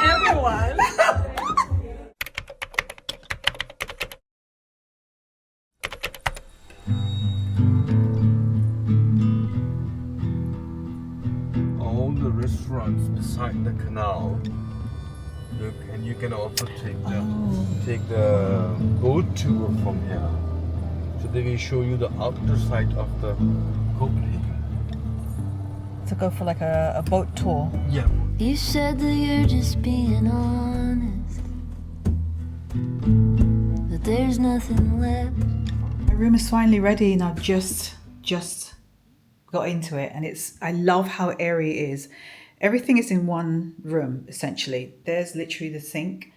Everyone. All the restaurants beside the canal. Look, and you can also take the boat tour from here. So they will show you the outer side of the Copenhagen. To go for like a boat tour. Yeah. You said that you're just being honest, that there's nothing left. My room is finally ready and I've just got into it, and I love how airy it is. Everything is in one room essentially. There's literally the sink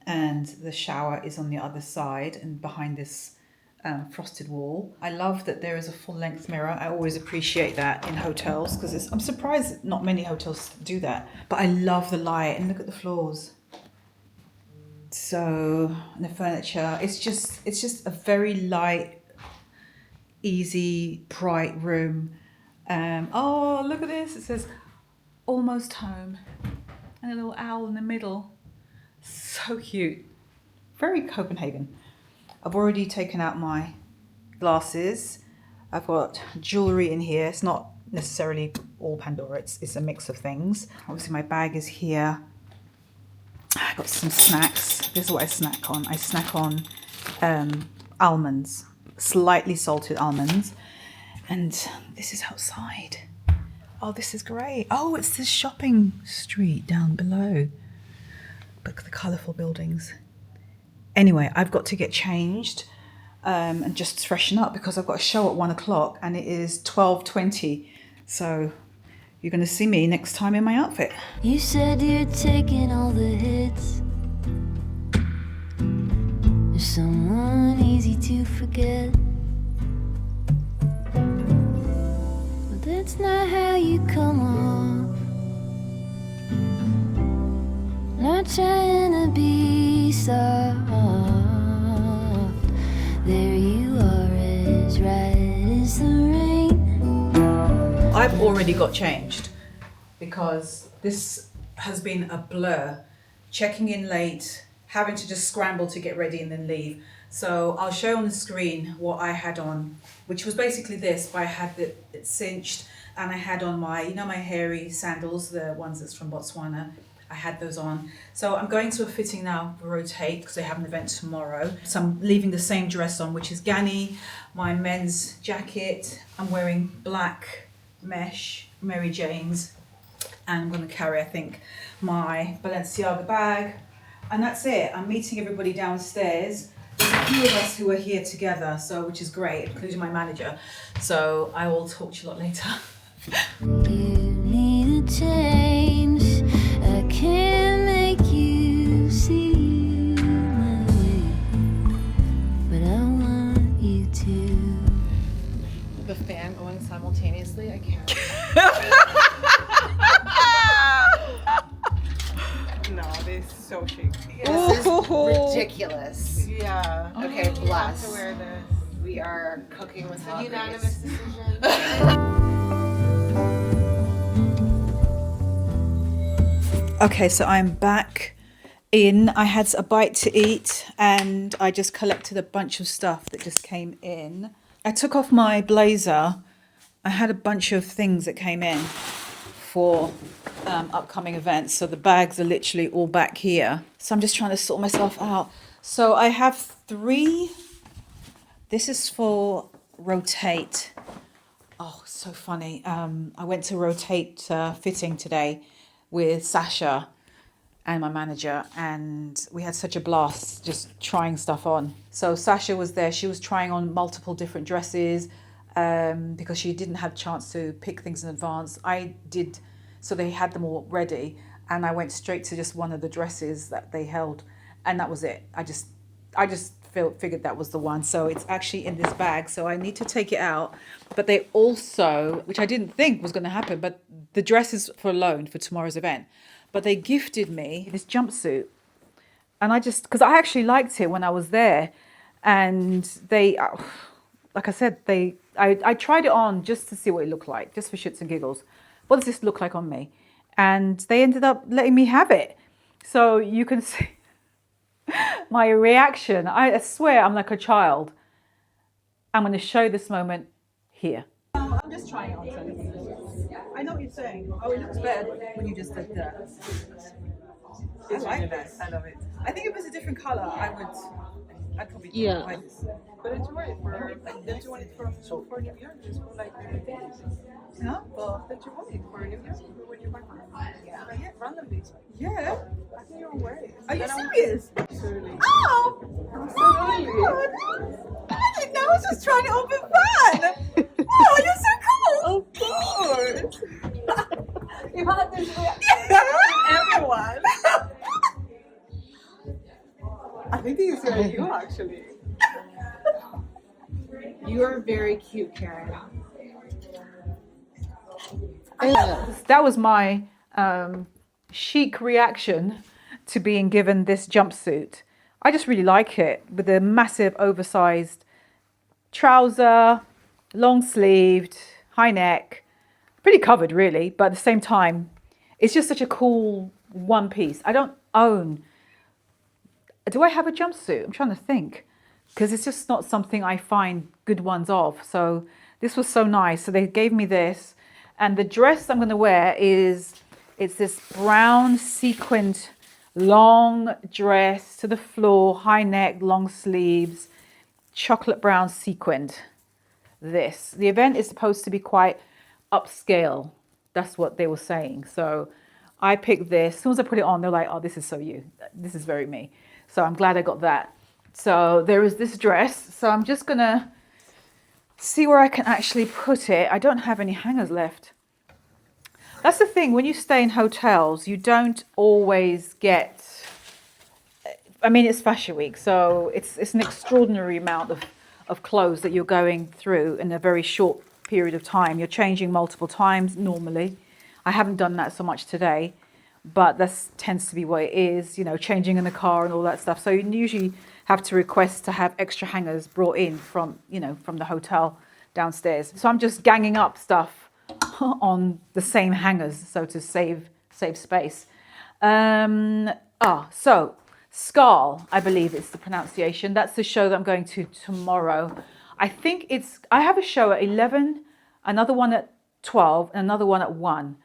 and the shower is on the other side and behind this frosted wall. I love that there is a full-length mirror. I always appreciate that in hotels because I'm surprised that not many hotels do that. But I love the light, and look at the floors. So, and the furniture, it's just a very light, easy, bright room. Oh, look at this. It says almost home and a little owl in the middle. So cute. Very Copenhagen. I've already taken out my glasses. I've got jewelry in here. It's not necessarily all Pandora. It's a mix of things. Obviously my bag is here. I got some snacks. This is what I snack on. I snack on almonds, slightly salted almonds. And this is outside. Oh, this is great. Oh, it's this shopping street down below. Look at the colourful buildings. Anyway, I've got to get changed and just freshen up because I've got a show at 1 o'clock and it is 12:20. So you're going to see me next time in my outfit. You said you're taking all the hits. There's someone easy to forget. But that's not how you come off. Not trying to be soft. There you are, as right as the rain. I've already got changed because this has been a blur. Checking in late, having to just scramble to get ready and then leave. So I'll show on the screen what I had on, which was basically this, but I had it cinched and I had on my, my hairy sandals, the ones that's from Botswana. I had those on. So I'm going to a fitting now for Rotate because they have an event tomorrow. So I'm leaving the same dress on, which is Ganni, my men's jacket. I'm wearing black mesh, Mary Jane's, and I'm going to carry, I think, my Balenciaga bag. And that's it. I'm meeting everybody downstairs. There's a few of us who are here together, so which is great, including my manager. So I will talk to you a lot later. You need a change. I can't make you see my way, but I want you to. The fan going simultaneously, I can't. No, this is so chic. This is ridiculous. Yeah. Okay, You have to bless. wear this. We are cooking with It's a hot unanimous grease. decision. Okay, so I'm back in. I had a bite to eat and I just collected a bunch of stuff that just came in. I took off my blazer. I had a bunch of things that came in for upcoming events. So the bags are literally all back here. So I'm just trying to sort myself out. So I have 3. This is for Rotate. Oh, so funny. I went to Rotate fitting today with Sasha and my manager, and we had such a blast just trying stuff on. So Sasha was there. She was trying on multiple different dresses because she didn't have a chance to pick things in advance. I did, so they had them all ready, and I went straight to just one of the dresses that they held, and that was it. I just figured that was the one. So it's actually in this bag, so I need to take it out. But they also, which I didn't think was going to happen, but the dress is for loan for tomorrow's event, but they gifted me this jumpsuit, and because I actually liked it when I was there, and they, like I said, I tried it on just to see what it looked like, just for shits and giggles. What does this look like on me? and they ended up letting me have it. So you can see my reaction. I swear I'm like a child. I'm going to show this moment here. I'm just trying on. I know what you're saying. Oh, it looks better when you just did that. I like that. I love it. I think if it was a different color, I'd probably buy this. But don't you want it for don't you want it for New York? Just for like Huh? well, don't you want it for New York when you're back home? Yeah, randomly. Yeah. I think you're wearing. Are you serious? Absolutely. Oh! I didn't know. I was just trying it on for fun. Oh, you're so cool. Of course. You had this reaction everyone. I think this is very you actually. You are very cute, Karen. That was my chic reaction to being given this jumpsuit. I just really like it with the massive oversized trouser, long sleeved, high neck, pretty covered really, but at the same time, it's just such a cool one piece. I don't own. Do I have a jumpsuit? I'm trying to think, because it's just not something I find good ones of. So this was so nice. So they gave me this, and the dress I'm going to wear it's this brown sequined long dress to the floor, high neck, long sleeves, chocolate brown sequined. The event is supposed to be quite upscale. That's what they were saying. So I picked this. As soon as I put it on, they're like, oh, this is so you. This is very me. So I'm glad I got that. So there is this dress. So I'm just going to see where I can actually put it. I don't have any hangers left. That's the thing. When you stay in hotels, you don't always get... I mean, it's Fashion Week, so it's an extraordinary amount of clothes that you're going through in a very short period of time. You're changing multiple times normally. I haven't done that so much today, but that tends to be what it is, you know, changing in the car and all that stuff. So you usually have to request to have extra hangers brought in from the hotel downstairs. So I'm just ganging up stuff on the same hangers, so to save space. So Skal, I believe it's the pronunciation. That's the show that I'm going to tomorrow. I have a show at 11, another one at 12, and another one at 1.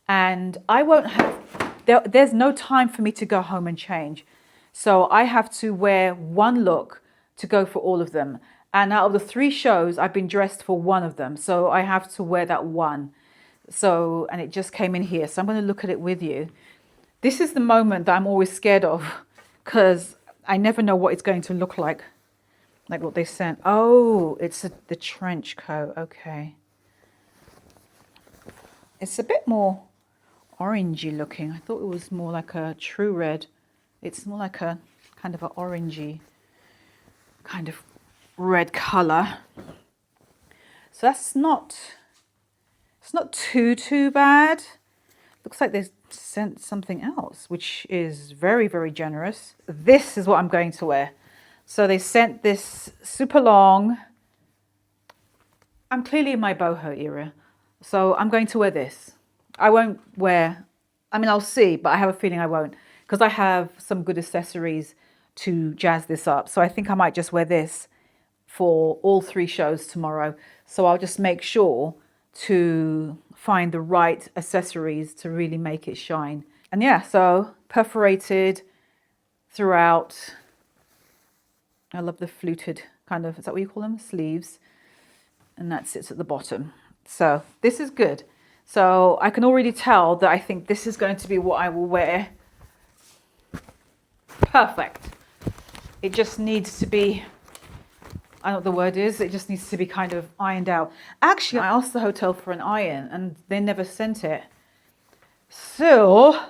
And I won't have, there's no time for me to go home and change. So I have to wear one look to go for all of them. And out of the 3 shows, I've been dressed for one of them. So I have to wear that one. So, and it just came in here. So I'm going to look at it with you. This is the moment that I'm always scared of, because I never know what it's going to look like what they sent. Oh, it's the trench coat. Okay. It's a bit more orangey looking. I thought it was more like a true red. It's more like a kind of an orangey kind of red color. So that's not, it's not too bad. Looks like they've sent something else, which is very, very generous. This is what I'm going to wear. So they sent this super long. I'm clearly in my boho era. So I'm going to wear this. I won't wear, I mean, I'll see, but I have a feeling I won't, because I have some good accessories to jazz this up. So I think I might just wear this for all 3 shows tomorrow. So I'll just make sure to find the right accessories to really make it shine. And yeah, so perforated throughout. I love the fluted kind of, is that what you call them? Sleeves. And that sits at the bottom. So this is good. So I can already tell that I think this is going to be what I will wear. Perfect. It just needs to be, I don't know what the word is, it just needs to be kind of ironed out. Actually, I asked the hotel for an iron and they never sent it. So,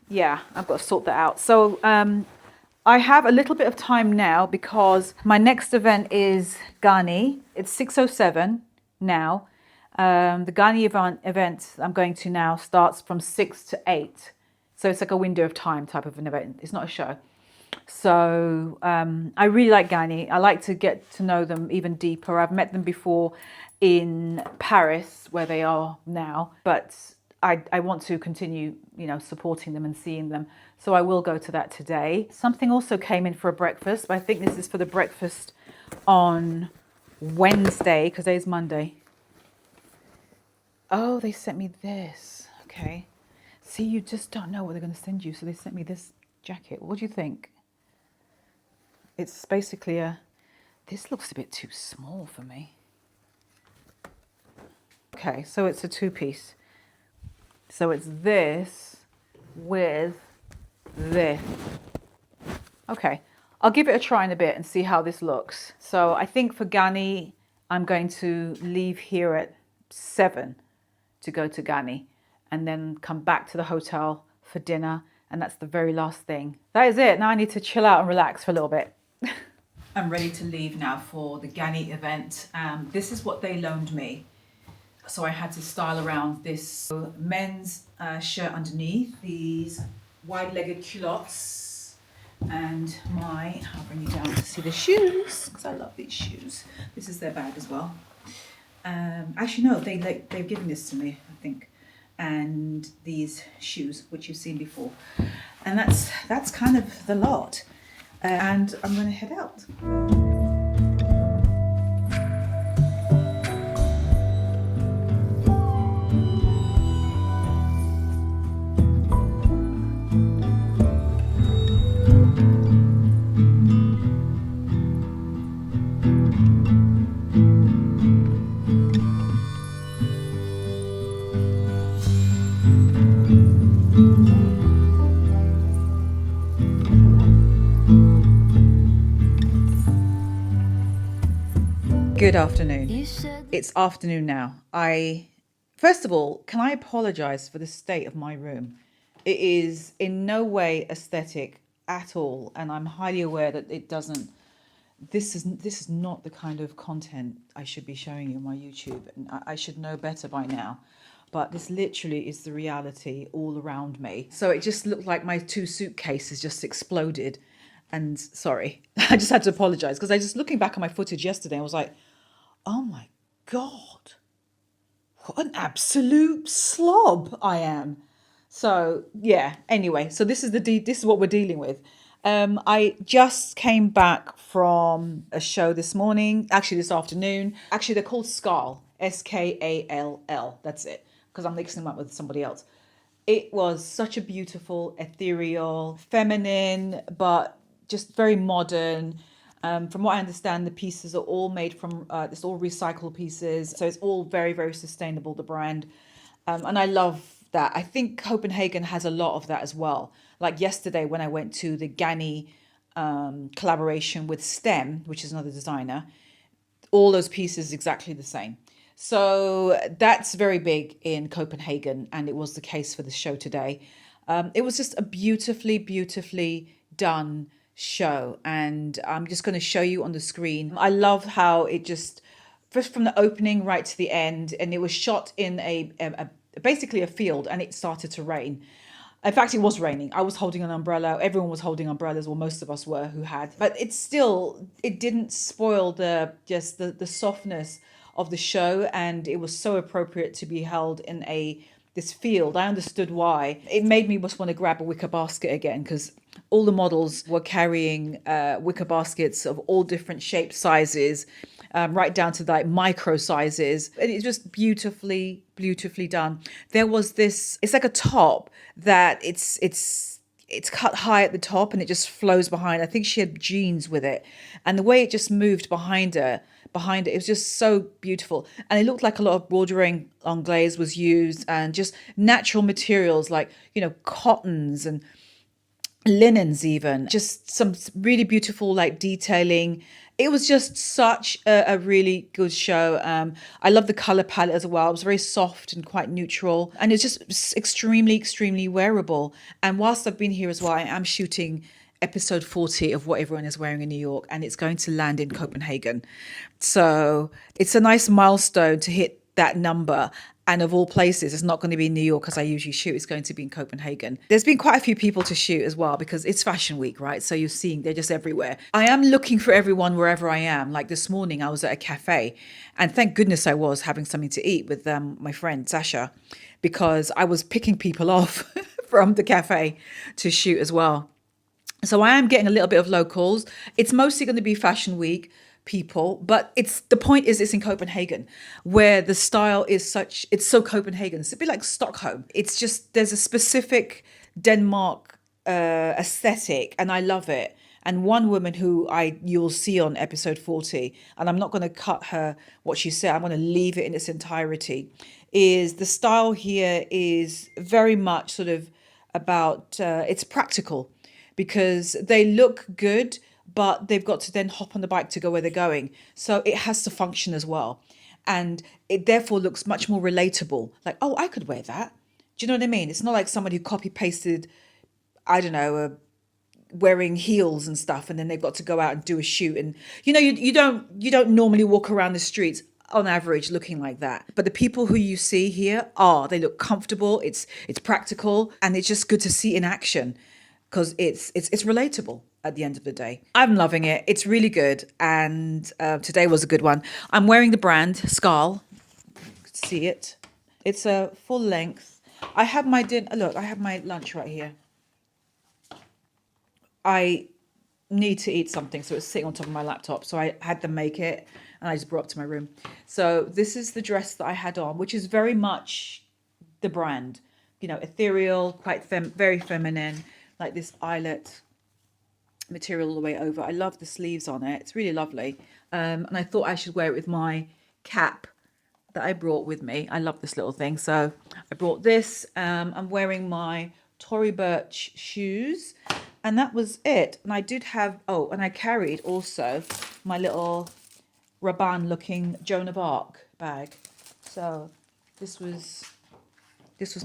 yeah, I've got to sort that out. So I have a little bit of time now because my next event is Ganni. It's 6:07 now. The Ganni event I'm going to now starts from 6 to 8. So it's like a window of time type of an event. It's not a show. So I really like Ganni. I like to get to know them even deeper. I've met them before in Paris, where they are now. But I want to continue, supporting them and seeing them. So I will go to that today. Something also came in for a breakfast, but I think this is for the breakfast on Wednesday, because today's Monday. Oh, they sent me this. Okay. See, you just don't know what they're going to send you. So they sent me this jacket. What do you think? It's basically this looks a bit too small for me. Okay, so it's a two-piece. So it's this with this. Okay, I'll give it a try in a bit and see how this looks. So I think for Ganni, I'm going to leave here at 7 to go to Ganni and then come back to the hotel for dinner. And that's the very last thing. That is it. Now I need to chill out and relax for a little bit. I'm ready to leave now for the Ganni event. This is what they loaned me. So I had to style around this men's shirt underneath, these wide-legged culottes, and I'll bring you down to see the shoes, because I love these shoes. This is their bag as well. Actually, no, they've given this to me, I think. And these shoes, which you've seen before. And that's kind of the lot. And I'm going to head out. Good afternoon. It's afternoon now. First of all, can I apologize for the state of my room? It is in no way aesthetic at all, and I'm highly aware that this is not the kind of content I should be showing you on my YouTube, and I should know better by now. But this literally is the reality all around me. So it just looked like my 2 suitcases just exploded. And sorry, I just had to apologize, because I just looking back at my footage yesterday, I was like, oh my God, what an absolute slob I am. So yeah, anyway, so this is what we're dealing with. I just came back from a show this morning, actually this afternoon. Actually, they're called Skall, Skall, that's it, because I'm mixing them up with somebody else. It was such a beautiful, ethereal, feminine, but just very modern. From what I understand, the pieces are all made from, it's all recycled pieces. So it's all very, very sustainable, the brand. And I love that. I think Copenhagen has a lot of that as well. Like yesterday when I went to the Ganni collaboration with STEM, which is another designer, all those pieces exactly the same. So that's very big in Copenhagen, and it was the case for the show today. It was just a beautifully, beautifully done show, and I'm just going to show you on the screen. I love how it just, first from the opening right to the end, and it was shot in basically a field, and it started to rain. In fact, it was raining. I was holding an umbrella. Everyone was holding umbrellas, or most of us were who had. But it didn't spoil the softness of the show, and it was so appropriate to be held in this field. I understood why. It made me just want to grab a wicker basket again, because all the models were carrying wicker baskets of all different shapes, sizes, right down to like micro sizes. And it's just beautifully, beautifully done. There was it's like a top that it's cut high at the top and it just flows behind. I think she had jeans with it. And the way it just moved behind it was just so beautiful. And it looked like a lot of bordering anglaise was used, and just natural materials like, cottons and linens, even just some really beautiful like detailing. It was just such a really good show. I love the color palette as well. It was very soft and quite neutral, and it's just extremely, extremely wearable. And whilst I've been here as well, I am shooting episode 40 of What Everyone Is Wearing in New York, and it's going to land in Copenhagen. So it's a nice milestone to hit that number. And of all places, it's not going to be in New York as I usually shoot. It's going to be in Copenhagen. There's been quite a few people to shoot as well, because it's fashion week, right? So you're seeing they're just everywhere. I am looking for everyone wherever I am. Like this morning, I was at a cafe, and thank goodness I was having something to eat with my friend Sasha. because I was picking people off from the cafe to shoot as well. So I am getting a little bit of locals. It's mostly going to be Fashion Week people, but the point is it's in Copenhagen, where the style is it's so Copenhagen. It's a bit like Stockholm. It's just, there's a specific Denmark aesthetic, and I love it. And one woman who you'll see on episode 40, and I'm not going to cut her what she said, I'm going to leave it in its entirety, is the style here is very much sort of about, it's practical, because they look good, but they've got to then hop on the bike to go where they're going. So it has to function as well. And it therefore looks much more relatable. Like, oh, I could wear that. Do you know what I mean? It's not like somebody who copy pasted, I don't know, wearing heels and stuff, and then they've got to go out and do a shoot. And you don't normally walk around the streets on average looking like that. But the people who you see here they look comfortable. It's practical, and it's just good to see in action, because it's relatable at the end of the day. I'm loving it. It's really good. And today was a good one. I'm wearing the brand Skal. You can see it. It's a full length. I have my look, I have my lunch right here. I need to eat something, so it's sitting on top of my laptop. So I had them make it, and I just brought it up to my room. So this is the dress that I had on, which is very much the brand. Ethereal, quite very feminine, like this eyelet material all the way over. I love the sleeves on it. It's really lovely. And I thought I should wear it with my cap that I brought with me. I love this little thing. So I brought this. I'm wearing my Tory Burch shoes. And that was it. And I did have, and I carried also my little Rabanne looking Joan of Arc bag. So this was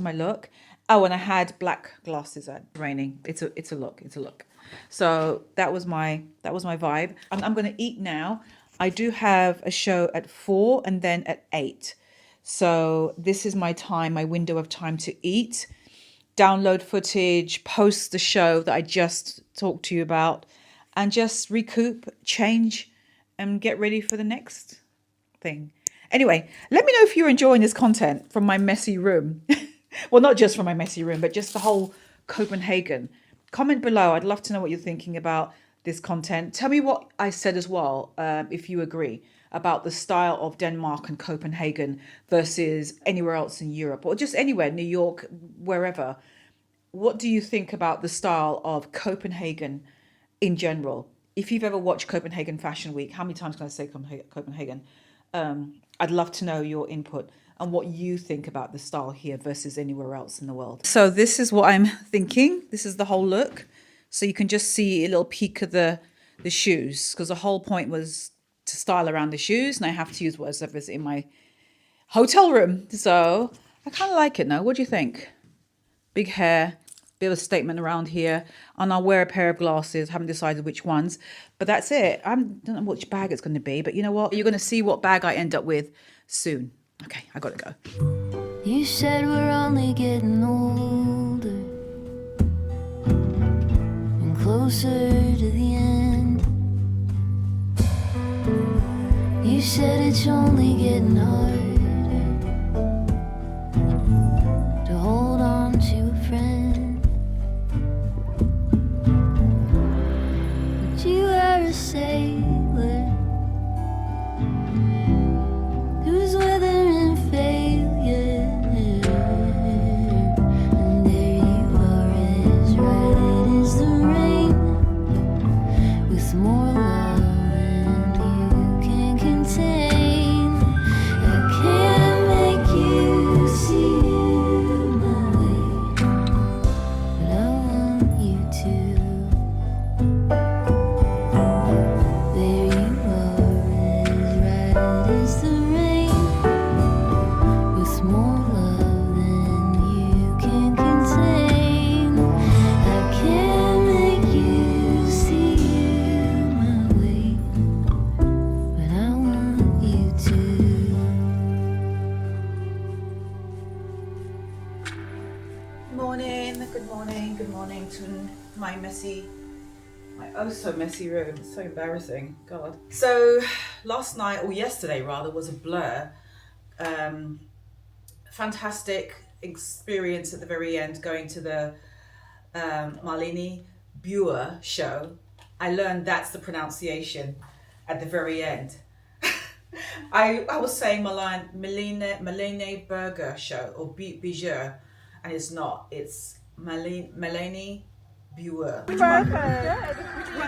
my look. Oh, and I had black glasses. It's raining. It's a look. So that was my vibe. I'm going to eat now. I do have a show at 4 and then at 8. So this is my window of time to eat, download footage, post the show that I just talked to you about, and just recoup, change, and get ready for the next thing. Anyway, let me know if you're enjoying this content from my messy room. Well, not just from my messy room, but just the whole Copenhagen. Comment below. I'd love to know what you're thinking about this content. Tell me what I said as well, if you agree, about the style of Denmark and Copenhagen versus anywhere else in Europe, or just anywhere, New York, wherever. What do you think about the style of Copenhagen in general? If you've ever watched Copenhagen Fashion Week, how many times can I say Copenhagen? I'd love to know your input and what you think about the style here versus anywhere else in the world. So this is what I'm thinking. This is the whole look. So you can just see a little peek of the shoes, because the whole point was to style around the shoes, and I have to use whatever's in my hotel room. So I kind of like it now. What do you think? Big hair, bit of a statement around here, and I'll wear a pair of glasses. Haven't decided which ones, but that's it. I don't know which bag it's going to be, but you know what? You're going to see what bag I end up with soon. Okay, I gotta go. You said we're only getting older and closer to the end. You said it's only getting harder to hold on to a friend. But you are a sailor who's weathering failure, and there you are, as right as the rain, with more love than you can contain. I can't make you see my way, but I want you to. There you are, as right as the rain, with more love than you can contain. I can't make you see my way, but I want you to. Good morning to my oh so messy room. It's so embarrassing, God. So last night, or yesterday rather, was a blur. Fantastic. experience at the very end going to the Malene Birger show. I learned that's the pronunciation at the very end. I was saying Malene Birger show or Birger, and it's not. It's Malene Birger. Which one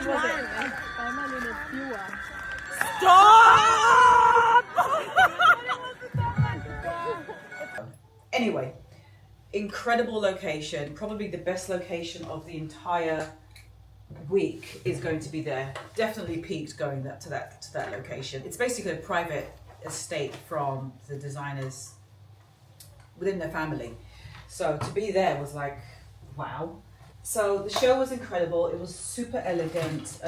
was it? Malene Birger. Anyway, incredible location. Probably the best location of the entire week is going to be there. Definitely peaked going to that location. It's basically a private estate from the designers within their family. So to be there was like, wow. So the show was incredible. It was super elegant.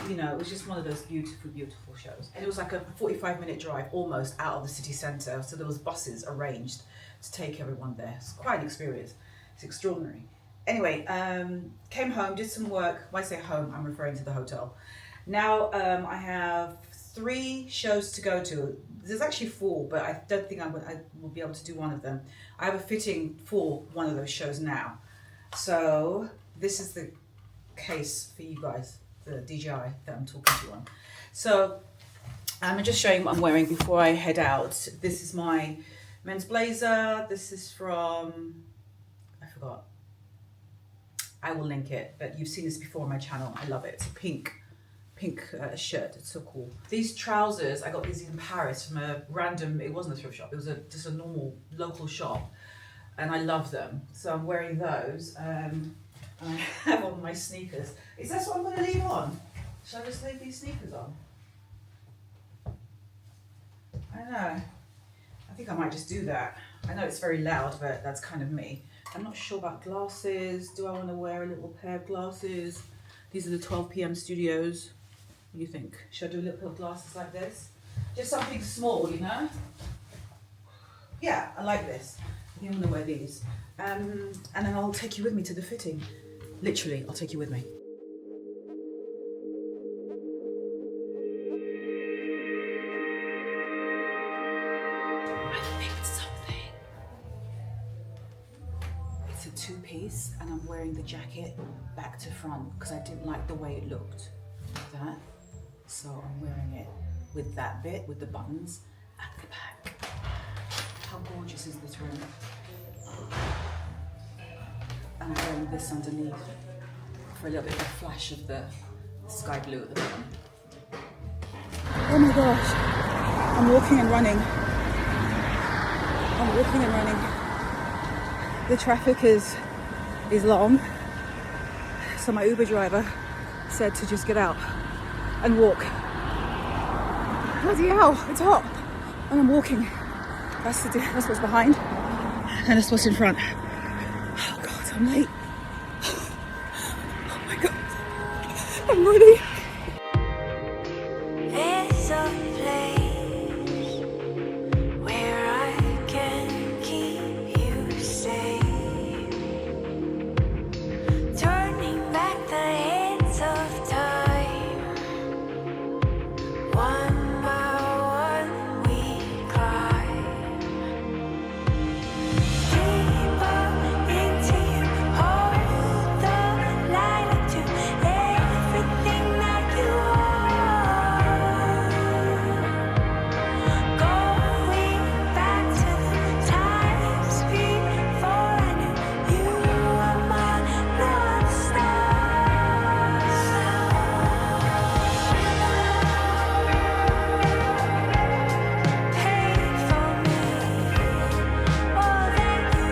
You know, it was just one of those beautiful, beautiful shows. And it was like a 45-minute drive almost out of the city centre. So there was buses arranged to take everyone there. It's quite an experience. It's extraordinary. Anyway, came home, did some work. When I say home, I'm referring to the hotel. Now I have 3 shows to go to. There's actually 4, but I don't think I will be able to do one of them. I have a fitting for one of those shows now. So this is the case for you guys, the DJI that I'm talking to you on. So I'm just showing what I'm wearing before I head out. This is my men's blazer. This is from, I forgot. I will link it, but you've seen this before on my channel. I love it. It's a pink shirt. It's so cool. These trousers, I got these in Paris from a random, it wasn't a thrift shop, it was just a normal local shop, and I love them. So I'm wearing those. And I have on my sneakers. Is that what I'm going to leave on? Should I just leave these sneakers on? I don't know. I think I might just do that. I know it's very loud, but that's kind of me. I'm not sure about glasses. Do I want to wear a little pair of glasses? These are the 12 PM Studios. What do you think? Should I do a little pair of glasses like this? Just something small, you know? Yeah, I like this. I think I'm going to wear these. And then I'll take you with me to the fitting. Literally, I'll take you with me. I picked something. It's a 2-piece, and I'm wearing the jacket back to front because I didn't like the way it looked like that. So I'm wearing it with that bit, with the buttons at the back. How gorgeous is this room? And I'm wearing this underneath for a little bit of a flash of the sky blue at the bottom. Oh my gosh, I'm walking and running. I'm walking and running. The traffic is long, so my Uber driver said to just get out and walk. Bloody hell, it's hot, and I'm walking. That's what's behind, and that's what's in front. Oh God, I'm late. Oh my God, I'm ready. It's a place where I can keep you safe, turning back the hands of time. One by one we climb deeper into you. Hold the light up to everything that you are. Going back to the times before I knew you were my North Star. Paid for me more than you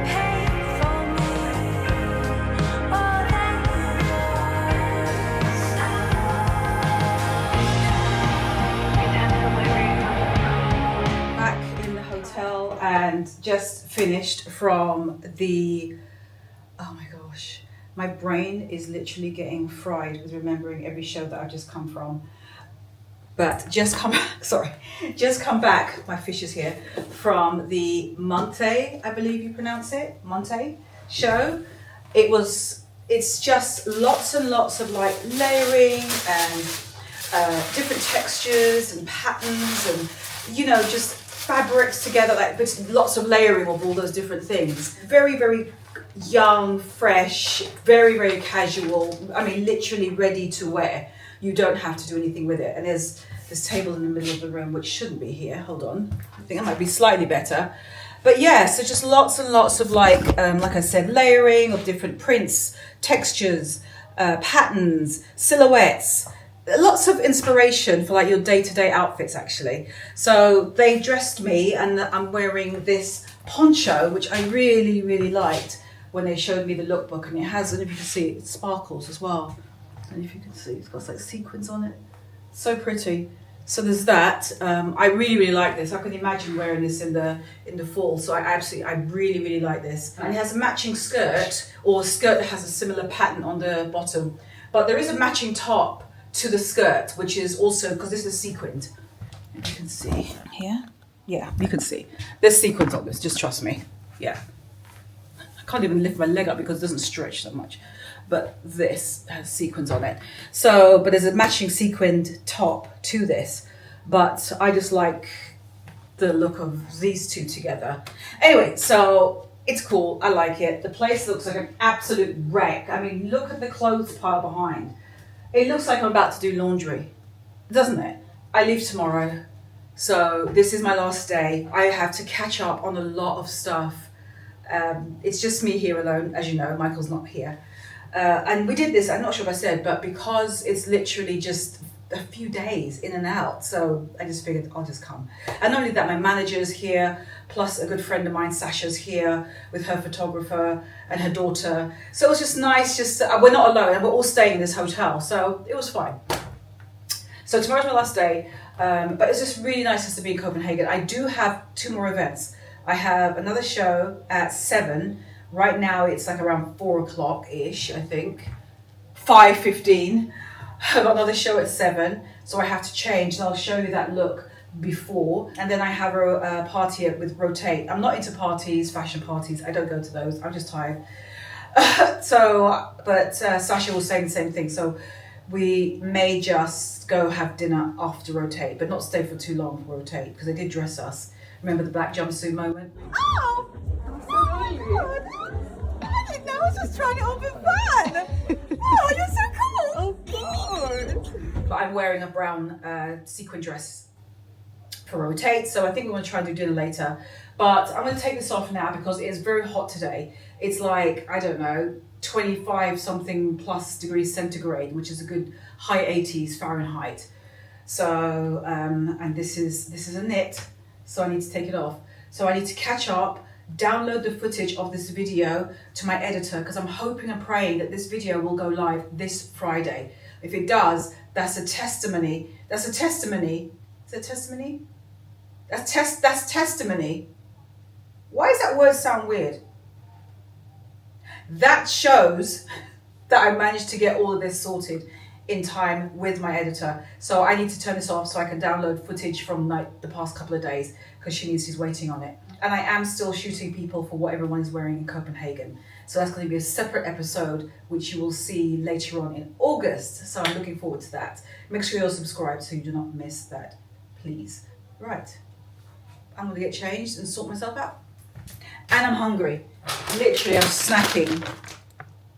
paid for me more than Back in the hotel and just finished from the, oh my gosh, my brain is literally getting fried with remembering every show that I've just come from. But just come back, my fish is here, from the Munthe, I believe you pronounce it, Munthe show. It's just lots and lots of like layering and different textures and patterns and, you know, just fabrics together, like with lots of layering of all those different things. Very, very young, fresh, very, very casual. I mean, literally ready to wear. You don't have to do anything with it. And there's this table in the middle of the room, which shouldn't be here. Hold on. I think it might be slightly better. But yeah, so just lots and lots of like I said, layering of different prints, textures, patterns, silhouettes, lots of inspiration for like your day-to-day outfits actually. So they dressed me and I'm wearing this poncho, which I really, really liked when they showed me the lookbook, and it has, and if you can see, it sparkles as well. And if you can see, it's got like sequins on it. So pretty. So there's that. I really, really like this. I can imagine wearing this in the fall. So I really, really like this. And it has a matching skirt, or a skirt that has a similar pattern on the bottom. But there is a matching top to the skirt, which is also, because this is sequined. If you can see here. Yeah, you can see. There's sequins on this, just trust me. Yeah. I can't even lift my leg up because it doesn't stretch so much. But this has sequins on it. So, but there's a matching sequined top to this. But I just like the look of these two together. Anyway, so it's cool. I like it. The place looks like an absolute wreck. I mean, look at the clothes pile behind. It looks like I'm about to do laundry, doesn't it? I leave tomorrow. So this is my last day. I have to catch up on a lot of stuff. It's just me here alone. As you know, Michael's not here. And we did this, I'm not sure if I said, but because it's literally just a few days in and out, so I just figured I'll just come. And not only that, my manager's here, plus a good friend of mine, Sasha's here with her photographer and her daughter. So it was just nice, we're not alone, and we're all staying in this hotel, so it was fine. So tomorrow's my last day, but it's just really nice just to be in Copenhagen. I do have 2 more events. I have another show at 7. Right now it's like around 4 o'clock-ish, I think. 5:15. I've got another show at 7, so I have to change, and I'll show you that look before. And then I have a party with Rotate. I'm not into parties, fashion parties. I don't go to those. I'm just tired. But Sasha was saying the same thing. So we may just go have dinner after Rotate, but not stay for too long for Rotate, because they did dress us. Remember the black jumpsuit moment? Oh! I didn't know. I was just trying to open fun. Oh, you're so cool. Oh, God. But I'm wearing a brown sequin dress for Rotate, so I think we're going to try and do dinner later. But I'm going to take this off now because it is very hot today. It's like, I don't know, 25 something plus degrees centigrade, which is a good high 80s Fahrenheit. So, and this is a knit, so I need to take it off. So I need to catch up, download the footage of this video to my editor, because I'm hoping and praying that this video will go live this Friday. If it does, that's a testimony. That's a testimony. Is it testimony? That's testimony. Why does that word sound weird? That shows that I managed to get all of this sorted in time with my editor. So I need to turn this off so I can download footage from like the past couple of days, because she's waiting on it. And I am still shooting people for what everyone is wearing in Copenhagen. So that's going to be a separate episode, which you will see later on in August. So I'm looking forward to that. Make sure you're subscribed so you do not miss that, please. Right. I'm going to get changed and sort myself out. And I'm hungry. Literally, I'm snacking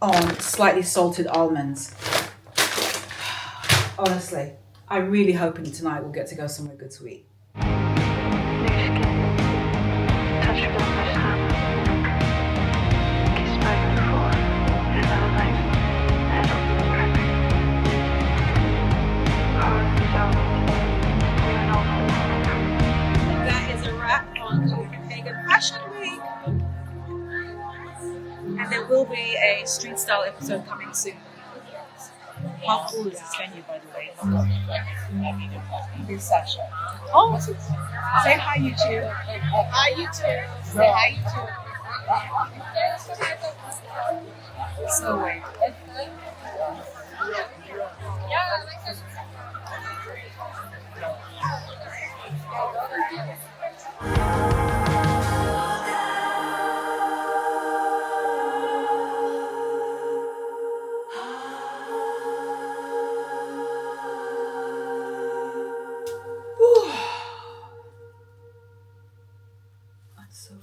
on slightly salted almonds. Honestly, I'm really hoping tonight we'll get to go somewhere good to eat. That is a wrap on Copenhagen Fashion Week. And there will be a street style episode coming soon. How cool is this venue, by the way? Here's Sasha. Oh, say hi, YouTube. Hi, YouTube. Say hi, YouTube. So wait.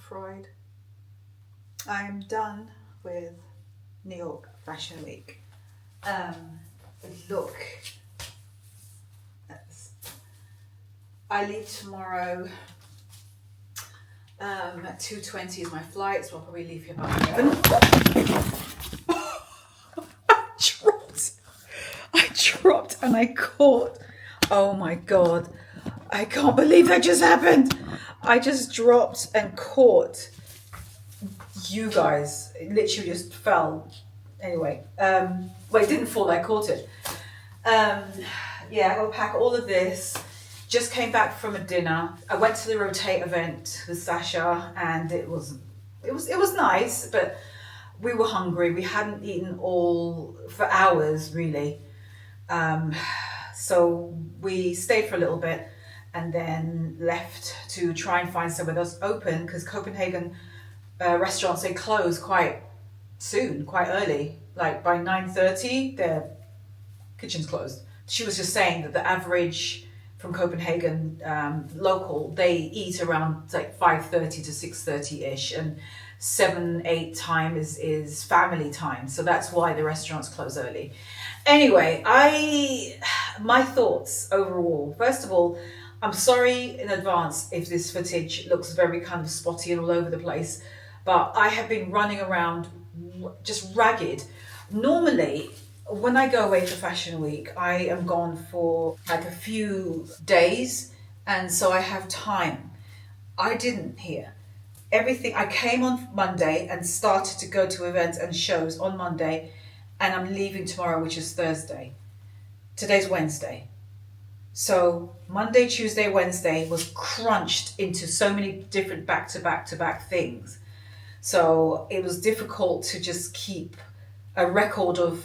fried. I'm done with New York Fashion Week. Look, I leave tomorrow at 2:20 is my flight, so I'll probably leave here about 11. I dropped and I caught. Oh my God. I can't believe that just happened. I just dropped and caught you guys. It literally just fell. Anyway, well, it didn't fall, I caught it. Yeah, I gotta pack all of this. Just came back from a dinner. I went to the Rotate event with Sasha, and it was nice, but we were hungry. We hadn't eaten all for hours, really. So we stayed for a little bit and then left to try and find somewhere that's open, because Copenhagen restaurants, they close quite soon, quite early. Like by 9:30, their kitchen's closed. She was just saying that the average from Copenhagen local, they eat around like 5:30 to 6:30-ish, and 7-8 time is family time. So that's why the restaurants close early. Anyway, my thoughts overall. First of all, I'm sorry in advance if this footage looks very kind of spotty and all over the place, but I have been running around just ragged. Normally, when I go away for Fashion Week, I am gone for like a few days, and so I have time. I didn't here. Everything, I came on Monday and started to go to events and shows on Monday, and I'm leaving tomorrow, which is Thursday. Today's Wednesday. So Monday, Tuesday, Wednesday was crunched into so many different back-to-back things. So it was difficult to just keep a record of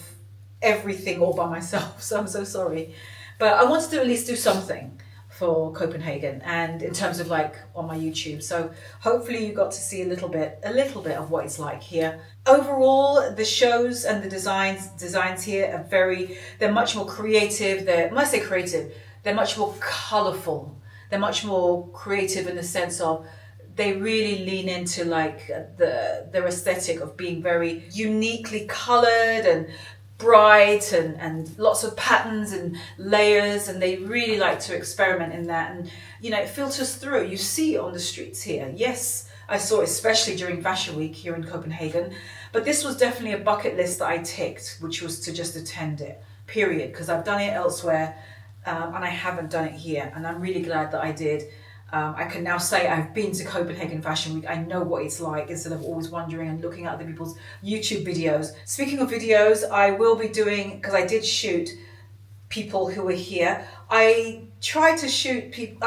everything all by myself. So I'm so sorry. But I wanted to at least do something for Copenhagen, and in terms of like on my YouTube. So hopefully you got to see a little bit of what it's like here. Overall, the shows and the designs here are they're much more creative. When I say creative, they're much more colorful. They're much more creative in the sense of they really lean into like their aesthetic of being very uniquely colored and bright and lots of patterns and layers, and they really like to experiment in that, and you know, it filters through. You see it on the streets here. Yes, I saw it especially during Fashion Week here in Copenhagen, but this was definitely a bucket list that I ticked, which was to just attend it, period, because I've done it elsewhere and I haven't done it here, and I'm really glad that I did. I can now say I've been to Copenhagen Fashion Week. I know what it's like, instead of always wondering and looking at other people's YouTube videos. Speaking of videos, I will be doing, because I did shoot people who were here. I try to shoot people,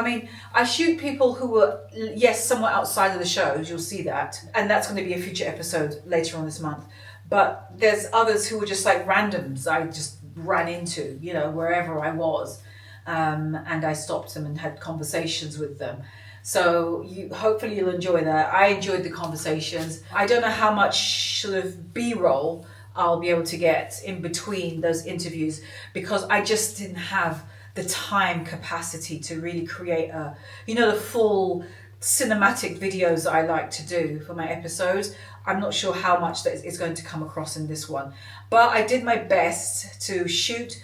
I shoot people who were, yes, somewhat outside of the shows, you'll see that. And that's going to be a future episode later on this month. But there's others who were just like randoms I just ran into, you know, wherever I was. And I stopped them and had conversations with them. So hopefully you'll enjoy that. I enjoyed the conversations. I don't know how much sort of B-roll I'll be able to get in between those interviews, because I just didn't have the time capacity to really create the full cinematic videos that I like to do for my episodes. I'm not sure how much that is going to come across in this one, but I did my best to shoot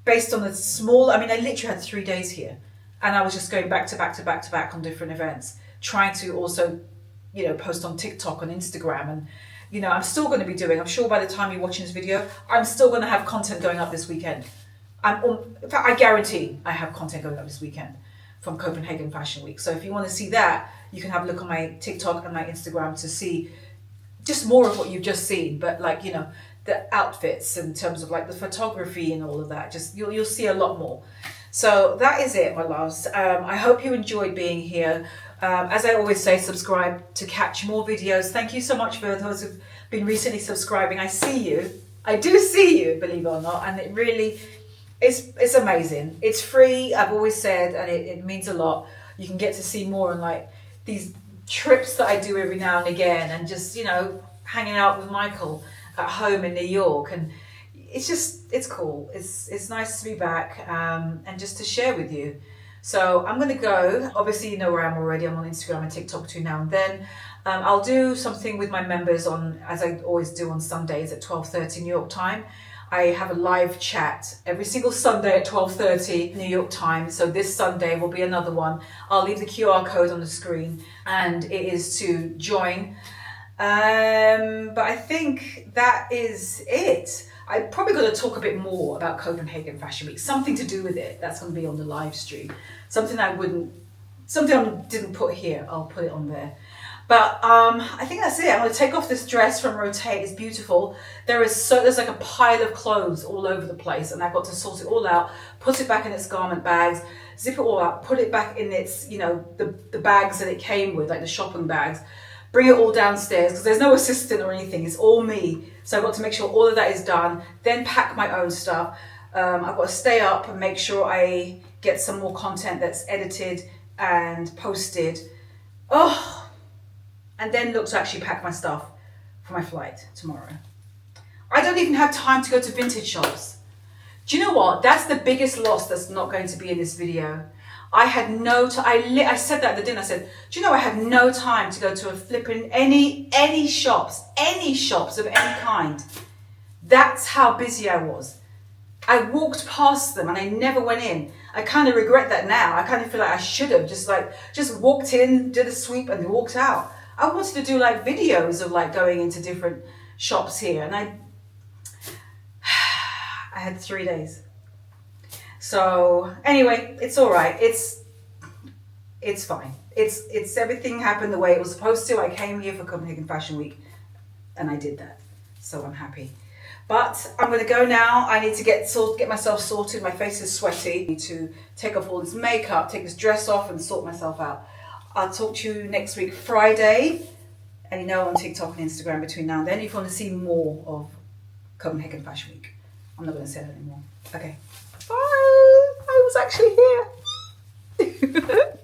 based on the small, I literally had 3 days here, and I was just going back to back on different events, trying to also, post on TikTok, on Instagram, and, I'm still going to be doing, I'm sure by the time you're watching this video, I'm still going to have content going up this weekend. In fact, I guarantee I have content going up this weekend from Copenhagen Fashion Week. So if you want to see that, you can have a look on my TikTok and my Instagram to see just more of what you've just seen, but the outfits in terms of the photography and all of that, just you'll see a lot more. So that is it, my loves. I hope you enjoyed being here. As I always say, subscribe to catch more videos. Thank you so much for those who've been recently subscribing. I see you. I do see you, believe it or not, and it really it's amazing. It's free, I've always said, and it means a lot. You can get to see more on these trips that I do every now and again, and just hanging out with Michael at home in New York, and it's cool. It's nice to be back and just to share with you. So I'm going to go. Obviously, you know where I am already. I'm on Instagram and TikTok between now and then. I'll do something with my members on, as I always do on Sundays at 12:30 New York time. I have a live chat every single Sunday at 12:30 New York time. So this Sunday will be another one. I'll leave the QR code on the screen, and it is to join. But I think that is it. I'm probably going to talk a bit more about Copenhagen Fashion Week, something to do with it. That's going to be on the live stream. Something I didn't put here. I'll put it on there. But I think that's it. I'm going to take off this dress from Rotate. It's beautiful. There's like a pile of clothes all over the place, and I've got to sort it all out, put it back in its garment bags, zip it all out, put it back in its, the bags that it came with, like the shopping bags, bring it all downstairs because there's no assistant or anything. It's all me. So I've got to make sure all of that is done, then pack my own stuff. I've got to stay up and make sure I get some more content that's edited and posted. And then look to actually pack my stuff for my flight tomorrow. I don't even have time to go to vintage shops. Do you know what? That's the biggest loss that's not going to be in this video. I had no time. I said that at the dinner. I said, do you know I had no time to go to a flipping any shops of any kind. That's how busy I was. I walked past them and I never went in. I kind of regret that now. I kind of feel like I should have just walked in, did a sweep and walked out. I wanted to do like videos of like going into different shops here, and I had 3 days. So anyway, it's all right. It's fine. It's everything happened the way it was supposed to. I came here for Copenhagen Fashion Week and I did that. So I'm happy. But I'm going to go now. I need to get myself sorted. My face is sweaty. I need to take off all this makeup, take this dress off and sort myself out. I'll talk to you next week, Friday. And on TikTok and Instagram between now and then, if you want to see more of Copenhagen Fashion Week. I'm not going to say that anymore. Okay. Bye. I was actually here.